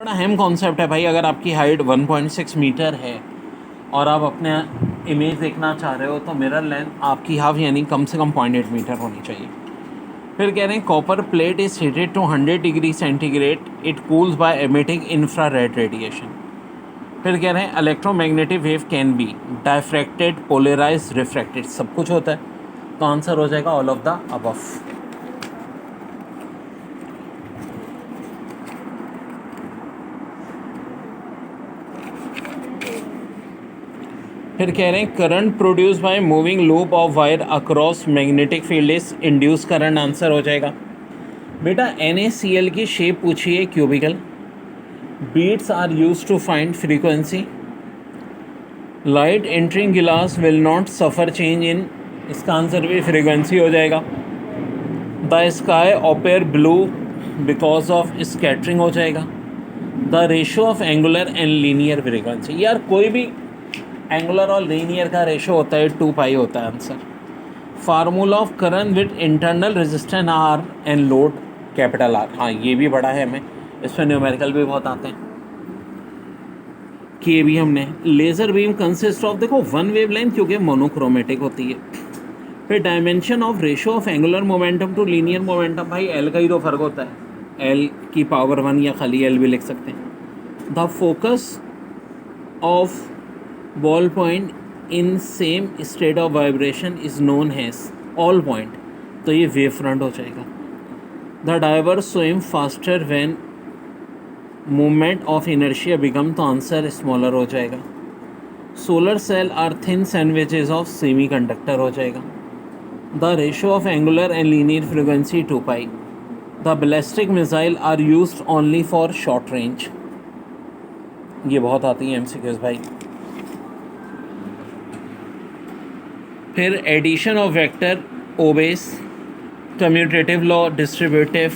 बड़ा अहम कॉन्सेप्ट है भाई। अगर आपकी हाइट 1.6 मीटर है और आप अपने इमेज देखना चाह रहे हो तो मिरर लेंथ आपकी हाफ यानी कम से कम 0.8 मीटर होनी चाहिए। फिर कह रहे हैं copper plate is heated to 100 degree centigrade, it cools by emitting infrared radiation. फिर कह रहे हैं electromagnetic wave can be diffracted, polarise, refracted, सब कुछ होता है। तो आंसर हो जाएगा ऑल ऑफ द अबव। फिर कह रहे हैं current produce by moving loop of wire across magnetic field is induce current. Answer हो जाएगा बेटा NaCl की शेप पूछी है cubical. Beats are use to find frequency. Light entering glass will not suffer change in, इसका answer भी frequency हो जाएगा। The sky appear blue because of scattering हो जाएगा। The ratio of angular and linear frequency, यार कोई भी angular और लीनियर का रेशो होता है 2 पाई होता है answer. Formula of current with internal resistance R and load capital R, हाँ ये भी बड़ा है हमें, इसमें न्यूमेरिकल भी बहुत आते हैं कि ये भी हमने। लेज़र बीम कंसिस्ट ऑफ, देखो वन वेव लेंथ क्योंकि मोनोक्रोमेटिक होती है। फिर dimension of ratio of angular momentum to linear momentum, भाई एल का ही तो फर्क होता है, एल की पावर 1 या खाली एल भी लिख सकते हैं। The focus of ball point in same state of vibration is known has all point, तो ये वेव फ्रंट हो जाएगा। The diver swim faster when movement of inertia become, तो आंसर स्मॉलर हो जाएगा। Solar cell are thin sandwiches of semi conductor हो जाएगा। The ratio of angular and linear frequency 2 pi. The ballistic missile are used only for short range, ये बहुत आती है MCQs भाई। फिर addition of vector obeys commutative law, distributive,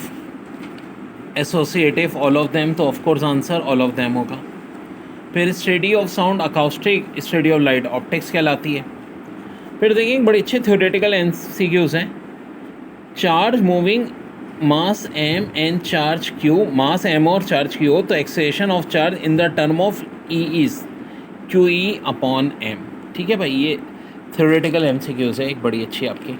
associative, all of them, तो of course answer all of them होगा। फिर study of sound acoustic, study of light optics कहलाती है। फिर देखिए बड़े अच्छे थ्योरेटिकल MCQs हैं। Charge moving mass m and charge q, mass m और चार्ज q हो तो acceleration of charge in the term of E is QE upon m। ठीक है भाई, ये थ्योरेटिकल MCQs है एक बड़ी अच्छी आपकी।